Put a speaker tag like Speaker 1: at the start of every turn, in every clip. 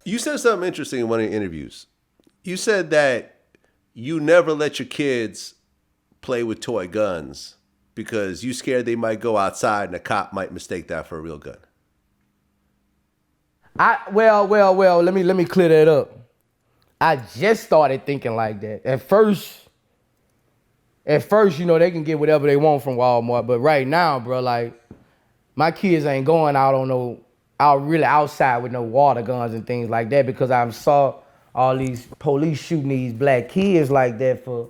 Speaker 1: You said something interesting in one of your interviews. You said that you never let your kids play with toy guns because you scared they might go outside and a cop might mistake that for a real gun.
Speaker 2: Well, let me clear that up. I just started thinking like that. At first, you know, they can get whatever they want from Walmart, but right now, bro, like, my kids ain't going out really outside with no water guns and things like that because I saw all these police shooting these black kids like that for,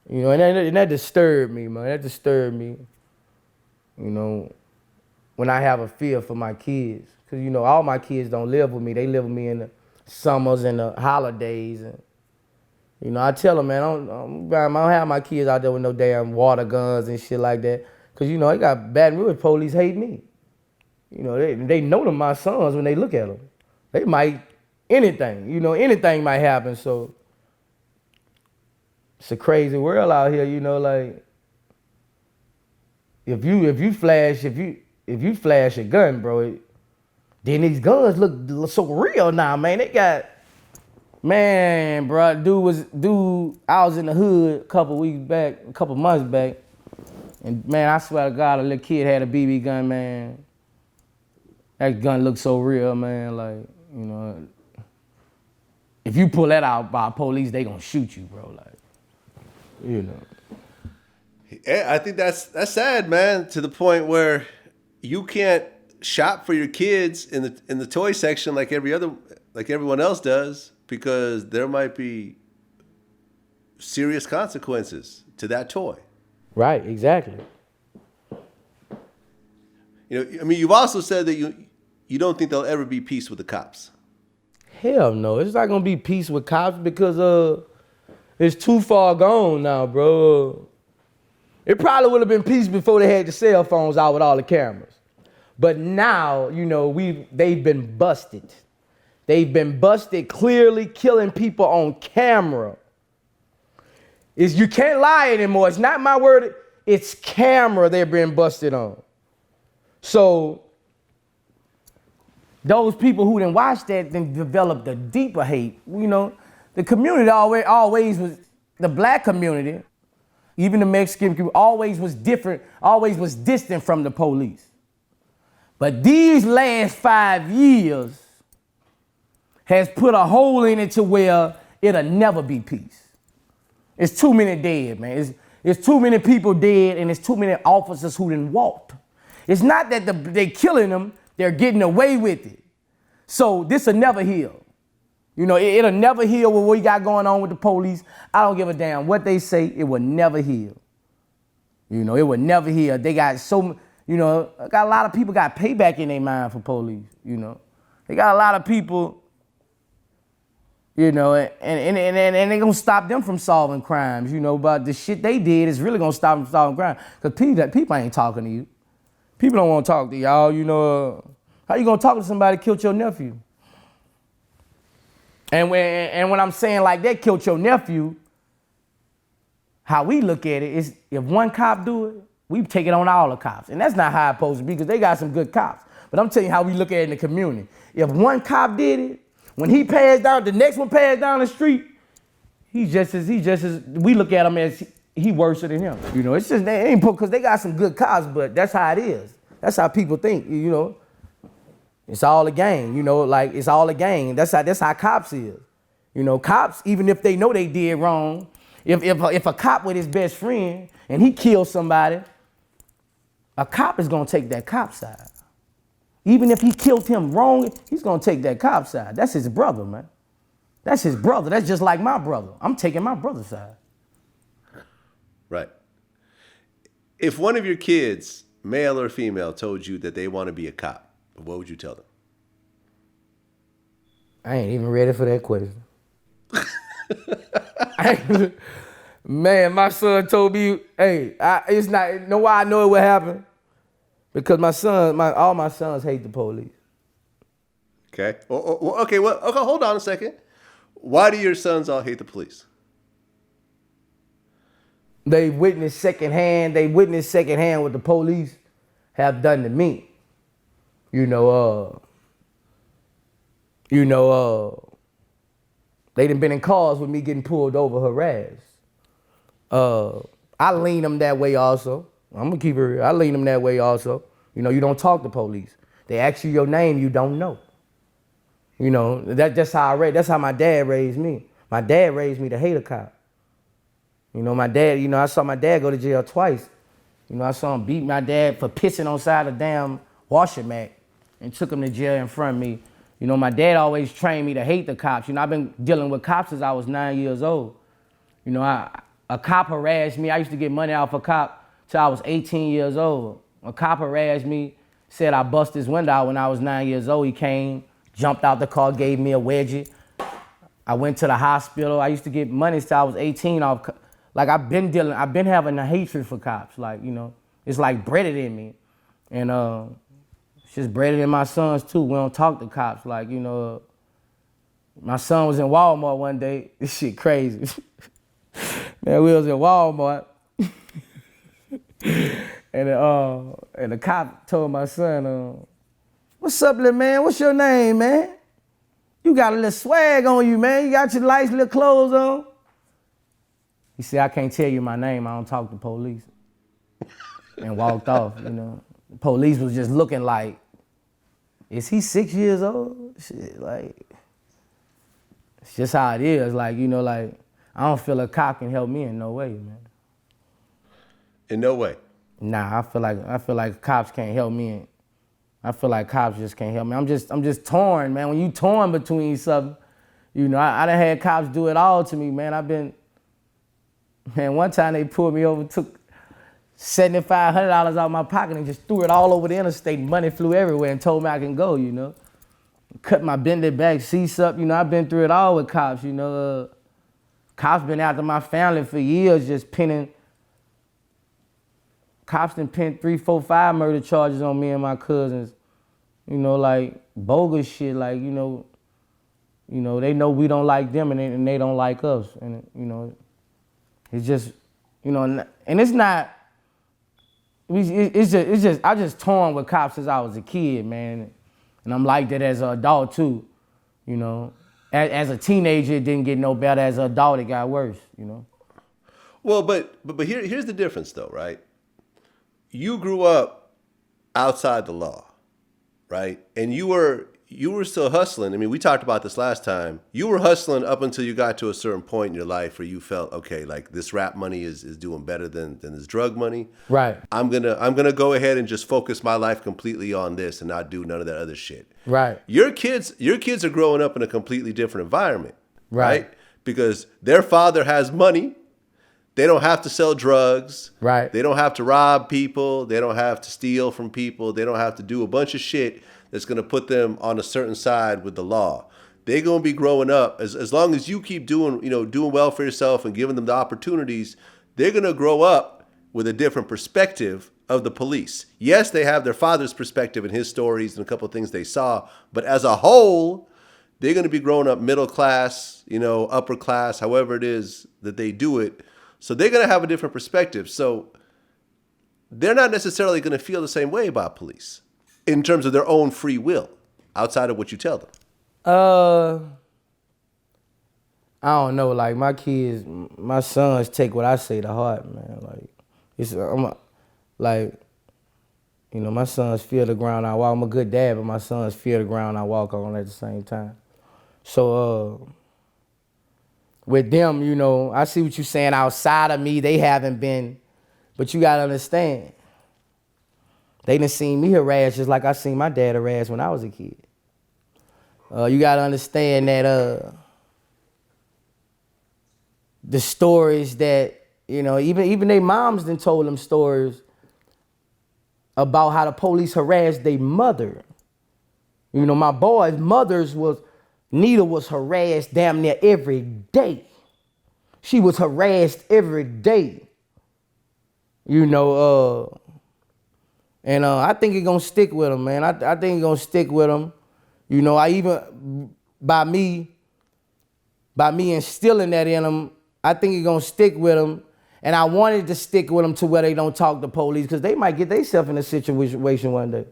Speaker 2: you know, and that disturbed me, man. That disturbed me, you know, when I have a fear for my kids. Because, you know, all my kids don't live with me. They live with me in the summers and the holidays. And, you know, I tell them, man, I don't have my kids out there with no damn water guns and shit like that. Because, you know, they got Baton Rouge police hate me. You know, they know them my sons when they look at them. They might, anything, you know, anything might happen. So it's a crazy world out here, you know, like, if you flash a gun, bro, then these guns look so real now, man. They got, man, bro, I was in the hood a couple months back, and man, I swear to God, a little kid had a BB gun, man. That gun looked so real, man. Like, you know, if you pull that out by police, they gonna shoot you, bro. Like, you know.
Speaker 1: Yeah, I think that's sad, man. To the point where you can't shop for your kids in the toy section like everyone else does because there might be serious consequences to that toy.
Speaker 2: Right, exactly.
Speaker 1: You know, I mean, you've also said that you don't think there'll ever be peace with the cops.
Speaker 2: Hell no, it's not gonna be peace with cops because it's too far gone now, bro. It probably would have been peace before they had the cell phones out with all the cameras. But now, you know, they've been busted. They've been busted clearly killing people on camera. You can't lie anymore. It's not my word. It's camera they're being busted on. So those people who didn't watch that then developed a deeper hate. You know, the community always was, the black community, even the Mexican community, always was different, always was distant from the police. But these last 5 years has put a hole in it to where it'll never be peace. It's too many dead, man. It's too many people dead, and it's too many officers who done walked. It's not that they killing them, they're getting away with it. So this'll never heal. You know, it'll never heal with what we got going on with the police. I don't give a damn what they say, it will never heal. You know, it will never heal. They got you know, got a lot of people got payback in their mind for police, you know. They got a lot of people, you know, and they gonna stop them from solving crimes, you know, but the shit they did is really gonna stop them from solving crime. Because people ain't talking to you. People don't want to talk to y'all, you know. How you gonna talk to somebody that killed your nephew? And when I'm saying like that killed your nephew, how we look at it is if one cop do it, we take it on all the cops. And that's not how it's supposed to be because they got some good cops. But I'm telling you how we look at it in the community. If one cop did it, when he passed down, the next one passed down the street, we look at him as he worse than him. You know, it's just, they ain't because they got some good cops, but that's how it is. That's how people think, you know. It's all a game, you know, like it's all a game. That's how cops is. You know, cops, even if they know they did wrong, if a cop with his best friend and he kills somebody, a cop is gonna take that cop side. Even if he killed him wrong, he's gonna take that cop side. That's his brother, man. That's his brother. That's just like my brother. I'm taking my brother's side.
Speaker 1: Right. If one of your kids, male or female, told you that they want to be a cop, what would you tell them?
Speaker 2: I ain't even ready for that question. Man, my son told me, hey, it's not, know why I know it would happen? Because all my sons hate the police.
Speaker 1: Okay. Okay, hold on a second. Why do your sons all hate the police?
Speaker 2: They witnessed secondhand what the police have done to me. You know, You know, they done been in cars with me getting pulled over, harassed. I lean them that way also. I'm gonna keep it real. I lean them that way also. You know, you don't talk to police. They ask you your name, you don't know. You know, that's how my dad raised me. My dad raised me to hate a cop. You know, my dad, you know, I saw my dad go to jail twice. You know, I saw him beat my dad for pissing on side of damn washer mat and took him to jail in front of me. You know, my dad always trained me to hate the cops. You know, I've been dealing with cops since I was 9 years old. You know, a cop harassed me. I used to get money off a cop till I was 18 years old. A cop harassed me, said I bust his window out when I was 9 years old. He came, jumped out the car, gave me a wedgie. I went to the hospital. I used to get money till I was 18 off. Like I've been having a hatred for cops. Like, you know, it's like breaded in me. And it's just breaded in my sons too. We don't talk to cops. Like, you know, my son was in Walmart one day. This shit crazy. Man, we was in Walmart. And the cop told my son, what's up, little man? What's your name, man? You got a little swag on you, man. You got your nice little clothes on. He said, I can't tell you my name. I don't talk to police. And walked off, you know. The police was just looking like, is he 6 years old? Shit, like, it's just how it is. Like, you know, like, I don't feel a cop can help me in no way, man.
Speaker 1: In no way?
Speaker 2: Nah, I feel like cops can't help me. I feel like cops just can't help me. I'm just torn, man. When you torn between something, you know, I done had cops do it all to me, man. Man, one time they pulled me over, took $7,500 out of my pocket and just threw it all over the interstate. Money flew everywhere and told me I can go, you know. Cut my bended back seats up, you know. I've been through it all with cops, you know. Cops been after my family for years, just pinning. Cops done pinned 3, 4, 5 murder charges on me and my cousins. You know, like bogus shit, like, you know, they know we don't like them and they don't like us. And, you know, it's just, you know, and it's not, it's just, I just torn with cops since I was a kid, man. And I'm like that as an adult too, you know. As a teenager, it didn't get no better. As an adult, it got worse, you know.
Speaker 1: Well, but here's the difference though, right? You grew up outside the law, right? And you were still hustling. I mean, we talked about this last time. You were hustling up until you got to a certain point in your life where you felt, okay, like this rap money is doing better than this drug money.
Speaker 2: Right.
Speaker 1: I'm gonna go ahead and just focus my life completely on this and not do none of that other shit.
Speaker 2: Right.
Speaker 1: Your kids are growing up in a completely different environment.
Speaker 2: Right.
Speaker 1: Because their father has money. They don't have to sell drugs.
Speaker 2: Right.
Speaker 1: They don't have to rob people. They don't have to steal from people. They don't have to do a bunch of shit that's going to put them on a certain side with the law. They're going to be growing up. As long as you keep doing well for yourself and giving them the opportunities, they're going to grow up with a different perspective of the police. Yes, they have their father's perspective and his stories and a couple of things they saw, but as a whole, they're going to be growing up middle class, upper class, however it is that they do it. So they're going to have a different perspective. So they're not necessarily going to feel the same way about police in terms of their own free will outside of what you tell them.
Speaker 2: I don't know. Like my sons take what I say to heart, man. My sons feel the ground I walk. I'm a good dad, but my sons feel the ground I walk on at the same time. So, with them, I see what you're saying. Outside of me, they haven't been, but you gotta understand, they done seen me harassed just like I seen my dad harassed when I was a kid. You gotta understand that the stories that, even their moms done told them stories about how the police harassed their mother. My boy's Nita was harassed damn near every day. She was harassed every day. And I think it's gonna stick with them, man. I think it's gonna stick with them. By me instilling that in them, I think it's gonna stick with them. And I wanted to stick with them to where they don't talk to police, because they might get themselves in a situation one day.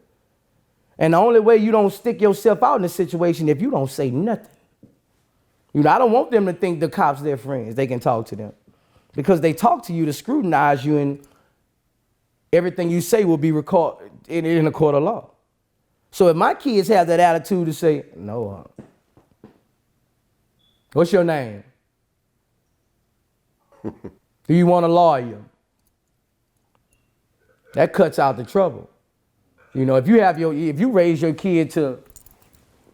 Speaker 2: And the only way you don't stick yourself out in a situation if you don't say nothing. You know, I don't want them to think the cops their friends. They can talk to them. Because they talk to you to scrutinize you, and everything you say will be recorded in a court of law. So if my kids have that attitude to say, no, what's your name? Do you want a lawyer? That cuts out the trouble. You know, if you raise your kid to,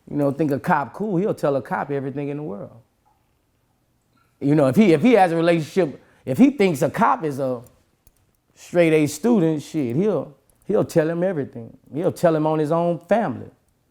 Speaker 2: you know, think a cop cool, he'll tell a cop everything in the world. You know, if he has a relationship, if he thinks a cop is a straight A student, shit, he'll tell him everything. He'll tell him on his own family.